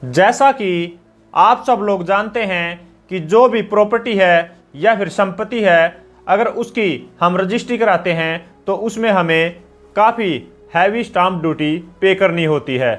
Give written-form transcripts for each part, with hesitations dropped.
जैसा कि आप सब लोग जानते हैं कि जो भी प्रॉपर्टी है या फिर संपत्ति है, अगर उसकी हम रजिस्ट्री कराते हैं तो उसमें हमें काफ़ी हैवी स्टाम्प ड्यूटी पे करनी होती है।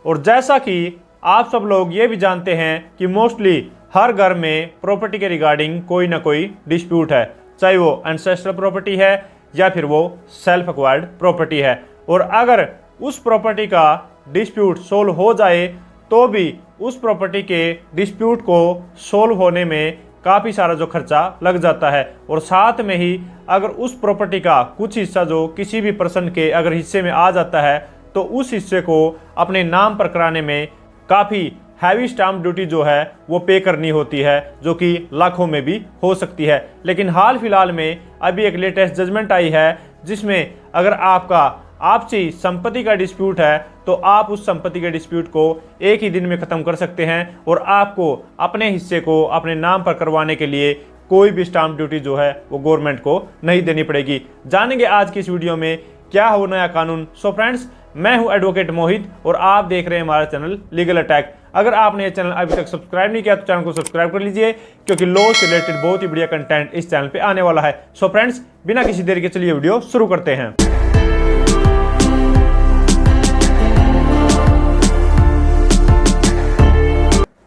और जैसा कि आप सब लोग ये भी जानते हैं कि मोस्टली हर घर में प्रॉपर्टी के रिगार्डिंग कोई ना कोई डिस्प्यूट है, चाहे वो एंसेस्ट्रल प्रॉपर्टी है या फिर वो सेल्फ एक्वायर्ड प्रॉपर्टी है। और अगर उस प्रॉपर्टी का डिस्प्यूट सोल्व हो जाए तो भी उस प्रॉपर्टी के डिस्प्यूट को सोल्व होने में काफ़ी सारा जो खर्चा लग जाता है। और साथ में ही अगर उस प्रॉपर्टी का कुछ हिस्सा जो किसी भी पर्सन के अगर हिस्से में आ जाता है तो उस हिस्से को अपने नाम पर कराने में काफ़ी हैवी स्टाम्प ड्यूटी जो है वो पे करनी होती है, जो कि लाखों में भी हो सकती है। लेकिन हाल फिलहाल में अभी एक लेटेस्ट जजमेंट आई है जिसमें अगर आपका आपसी संपत्ति का डिस्प्यूट है तो आप उस संपत्ति के डिस्प्यूट को एक ही दिन में ख़त्म कर सकते हैं और आपको अपने हिस्से को अपने नाम पर करवाने के लिए कोई भी स्टाम्प ड्यूटी जो है वो गवर्नमेंट को नहीं देनी पड़ेगी। जानेंगे आज की इस वीडियो में क्या हो नया कानून। सो फ्रेंड्स, मैं हूं एडवोकेट मोहित और आप देख रहे हैं हमारा चैनल लीगल अटैक। अगर आपने ये चैनल अभी तक सब्सक्राइब नहीं किया तो चैनल को सब्सक्राइब कर लीजिए, क्योंकि लॉ से रिलेटेड बहुत ही बढ़िया कंटेंट इस चैनल पे आने वाला है। सो फ्रेंड्स, बिना किसी देरी के चलिए वीडियो शुरू करते हैं।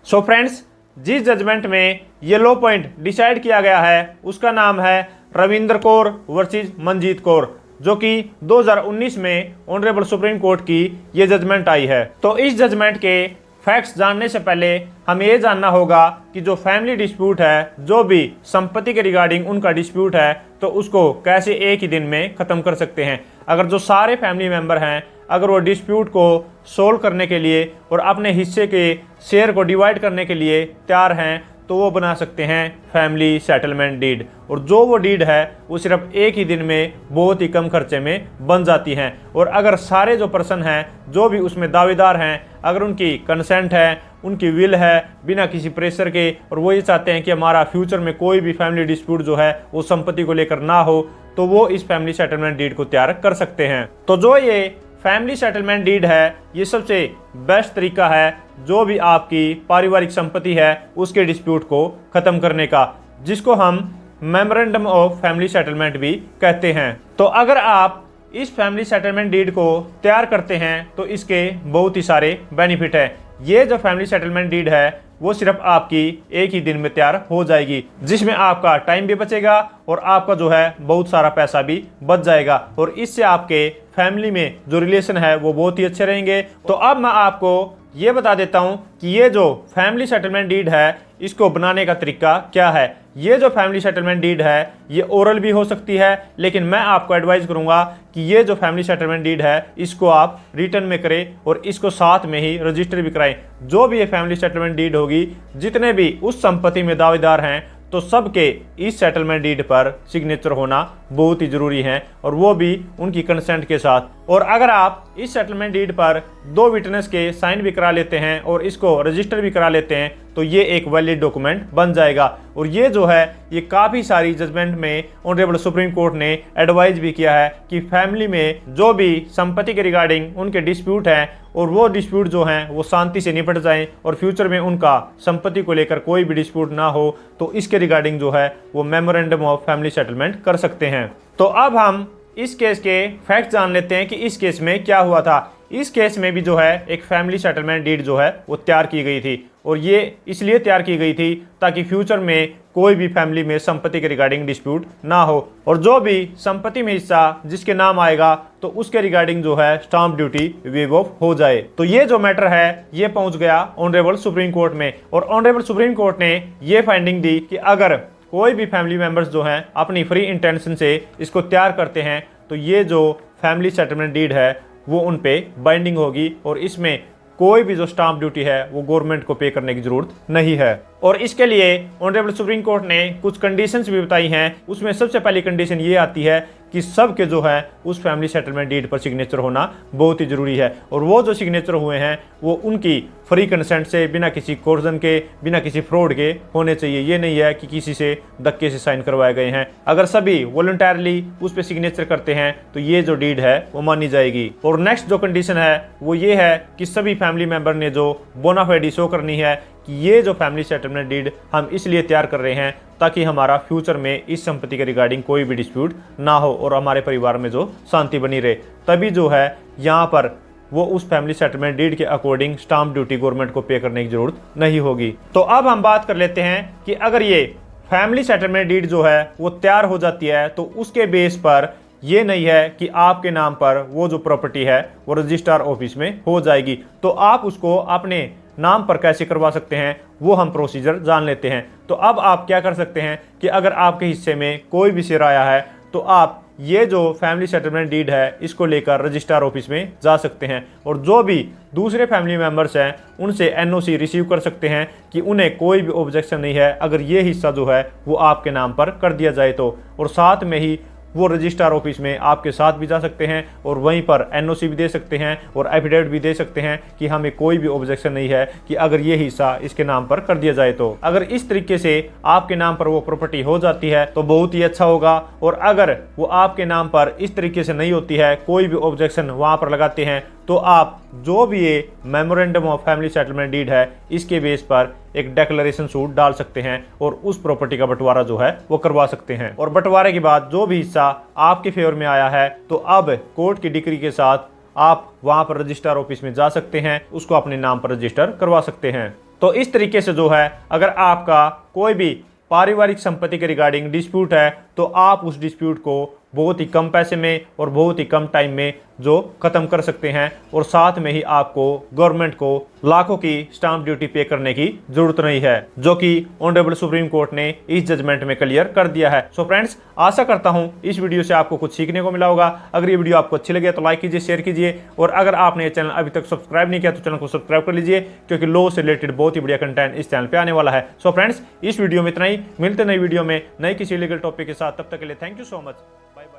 सो फ्रेंड्स, जिस जजमेंट में ये लॉ पॉइंट डिसाइड किया गया है उसका नाम है रविंद्र कौर वर्सेस मनजीत कौर, जो कि 2019 में ऑनरेबल सुप्रीम कोर्ट की ये जजमेंट आई है। तो इस जजमेंट के फैक्ट्स जानने से पहले हमें ये जानना होगा कि जो फैमिली डिस्प्यूट है, जो भी संपत्ति के रिगार्डिंग उनका डिस्प्यूट है, तो उसको कैसे एक ही दिन में ख़त्म कर सकते हैं। अगर जो सारे फैमिली मेम्बर हैं अगर वो डिस्प्यूट को सोल्व करने के लिए और अपने हिस्से के शेयर को डिवाइड करने के लिए तैयार हैं तो वो बना सकते हैं फैमिली सेटलमेंट डीड। और जो वो डीड है वो सिर्फ एक ही दिन में बहुत ही कम खर्चे में बन जाती हैं। और अगर सारे जो पर्सन हैं, जो भी उसमें दावेदार हैं, अगर उनकी कंसेंट है, उनकी विल है बिना किसी प्रेशर के, और वो ये चाहते हैं कि हमारा फ्यूचर में कोई भी फैमिली डिस्प्यूट जो है वो संपत्ति को लेकर ना हो, तो वो इस फैमिली सेटलमेंट डीड को तैयार कर सकते हैं। तो जो ये फैमिली सेटलमेंट डीड है ये सबसे बेस्ट तरीका है जो भी आपकी पारिवारिक संपत्ति है उसके डिस्प्यूट को ख़त्म करने का, जिसको हम मेमोरेंडम ऑफ फैमिली सेटलमेंट भी कहते हैं। तो अगर आप इस फैमिली सेटलमेंट डीड को तैयार करते हैं तो इसके बहुत ही सारे बेनिफिट हैं। ये जो फैमिली सेटलमेंट डीड है वो सिर्फ आपकी एक ही दिन में तैयार हो जाएगी, जिसमें आपका टाइम भी बचेगा और आपका जो है बहुत सारा पैसा भी बच जाएगा। और इससे आपके फैमिली में जो रिलेशन है वो बहुत ही अच्छे रहेंगे। तो अब मैं आपको ये बता देता हूँ कि ये जो फैमिली सेटलमेंट डीड है इसको बनाने का तरीका क्या है। ये जो फैमिली सेटलमेंट डीड है ये ओरल भी हो सकती है, लेकिन मैं आपको एडवाइस करूंगा कि ये जो फैमिली सेटलमेंट डीड है इसको आप रिटर्न में करें और इसको साथ में ही रजिस्टर भी कराएं। जो भी ये फैमिली सेटलमेंट डीड होगी, जितने भी उस संपत्ति में दावेदार हैं, तो सबके इस सेटलमेंट डीड पर सिग्नेचर होना बहुत ही जरूरी है, और वो भी उनकी कंसेंट के साथ। और अगर आप इस सेटलमेंट डीड पर 2 विटनेस के साइन भी करा लेते हैं और इसको रजिस्टर भी करा लेते हैं तो ये एक वैलिड डॉक्यूमेंट बन जाएगा। और ये जो है ये काफ़ी सारी जजमेंट में ऑनरेबल सुप्रीम कोर्ट ने एडवाइज भी किया है कि फैमिली में जो भी संपत्ति के रिगार्डिंग उनके डिस्प्यूट हैं और वो डिस्प्यूट जो हैं वो शांति से निपट जाएं और फ्यूचर में उनका संपत्ति को लेकर कोई भी डिस्प्यूट ना हो, तो इसके रिगार्डिंग जो है वो मेमोरेंडम ऑफ फैमिली सेटलमेंट कर सकते हैं। तो अब हम इस केस के फैक्ट जान लेते हैं कि इस केस में क्या हुआ था। इस केस में भी जो है एक फैमिली सेटलमेंट डीड जो है वो तैयार की गई थी, और ये इसलिए तैयार की गई थी ताकि फ्यूचर में कोई भी फैमिली में संपत्ति के रिगार्डिंग डिस्प्यूट ना हो, और जो भी संपत्ति में हिस्सा जिसके नाम आएगा तो उसके रिगार्डिंग जो है स्टाम्प ड्यूटी वेव ऑफ हो जाए। तो ये जो मैटर है ये पहुंच गया ऑनरेबल सुप्रीम कोर्ट में, और ऑनरेबल सुप्रीम कोर्ट ने ये फाइंडिंग दी कि अगर कोई भी फैमिली मेंबर्स जो हैं अपनी फ्री इंटेंशन से इसको तैयार करते हैं तो ये जो फैमिली सेटलमेंट डीड है वो उन पे बाइंडिंग होगी, और इसमें कोई भी जो स्टाम्प ड्यूटी है वो गवर्नमेंट को पे करने की जरूरत नहीं है। और इसके लिए ऑनरेबल सुप्रीम कोर्ट ने कुछ कंडीशंस भी बताई हैं। उसमें सबसे पहली कंडीशन ये आती है कि सबके जो है उस फैमिली सेटलमेंट डीड पर सिग्नेचर होना बहुत ही जरूरी है। और वो जो सिग्नेचर हुए हैं वो उनकी फ्री कंसेंट से, बिना किसी कोर्जन के, बिना किसी फ्रॉड के होने चाहिए। ये नहीं है कि किसी से धक्के से साइन करवाए गए हैं। अगर सभी वॉलंटरली उस पर सिग्नेचर करते हैं तो ये जो डीड है वो मानी जाएगी। और नेक्स्ट जो कंडीशन है वो ये है कि सभी फैमिली मेंबर ने जो बोनाफाइड शो करनी है कि ये जो फैमिली सेटलमेंट डीड हम इसलिए तैयार कर रहे हैं ताकि हमारा फ्यूचर में इस संपत्ति के रिगार्डिंग कोई भी डिस्प्यूट ना हो और हमारे परिवार में जो शांति बनी रहे। तभी जो है यहाँ पर वो उस फैमिली सेटलमेंट डीड के अकॉर्डिंग स्टाम्प ड्यूटी गवर्नमेंट को पे करने की जरूरत नहीं होगी। तो अब हम बात कर लेते हैं कि अगर ये फैमिली सेटलमेंट डीड जो है वो तैयार हो जाती है तो उसके बेस पर ये नहीं है कि आपके नाम पर वो जो प्रॉपर्टी है वो रजिस्ट्रार ऑफिस में हो जाएगी। तो आप उसको अपने नाम पर कैसे करवा सकते हैं वो हम प्रोसीजर जान लेते हैं। तो अब आप क्या कर सकते हैं कि अगर आपके हिस्से में कोई भी शेयर आया है तो आप ये जो फैमिली सेटलमेंट डीड है इसको लेकर रजिस्ट्रार ऑफिस में जा सकते हैं और जो भी दूसरे फैमिली मेंबर्स हैं उनसे एनओसी रिसीव कर सकते हैं कि उन्हें कोई भी ऑब्जेक्शन नहीं है अगर ये हिस्सा जो है वो आपके नाम पर कर दिया जाए तो। और साथ में ही वो रजिस्ट्रार ऑफिस में आपके साथ भी जा सकते हैं और वहीं पर एनओसी भी दे सकते हैं और एफिडेविट भी दे सकते हैं कि हमें कोई भी ऑब्जेक्शन नहीं है कि अगर ये हिस्सा इसके नाम पर कर दिया जाए तो। अगर इस तरीके से आपके नाम पर वो प्रॉपर्टी हो जाती है तो बहुत ही अच्छा होगा। और अगर वो आपके नाम पर इस तरीके से नहीं होती है, कोई भी ऑब्जेक्शन वहां पर लगाते हैं, तो आप जो भी ये memorandum of family settlement deed है इसके बेस पर एक डिक्लेरेशन सूट डाल सकते हैं और उस प्रॉपर्टी का बंटवारा जो है वो करवा सकते हैं। और बंटवारे के बाद जो भी हिस्सा आपके फेवर में आया है तो अब कोर्ट की डिक्री के साथ आप वहां पर रजिस्ट्रार ऑफिस में जा सकते हैं, उसको अपने नाम पर रजिस्टर करवा सकते हैं। तो इस तरीके से जो है अगर आपका कोई भी पारिवारिक संपत्ति के रिगार्डिंग डिस्प्यूट है तो आप उस डिस्प्यूट को बहुत ही कम पैसे में और बहुत ही कम टाइम में जो खत्म कर सकते हैं और साथ में ही आपको गवर्नमेंट को लाखों की स्टाम्प ड्यूटी पे करने की जरूरत नहीं है, जो कि ऑनरेबल सुप्रीम कोर्ट ने इस जजमेंट में क्लियर कर दिया है। सो फ्रेंड्स, आशा करता हूं इस वीडियो से आपको कुछ सीखने को मिला होगा। अगर ये वीडियो आपको अच्छी लगे तो लाइक कीजिए, शेयर कीजिए और अगर आपने ये चैनल अभी तक सब्सक्राइब नहीं किया तो चैनल को सब्सक्राइब कर लीजिए क्योंकि लॉ से रिलेटेड बहुत ही बढ़िया कंटेंट इस चैनल पे आने वाला है। सो फ्रेंड्स, इस वीडियो में इतना ही। मिलते नई वीडियो में नई किसी लीगल टॉपिक के साथ, तब तक के लिए thank you so much. Bye bye.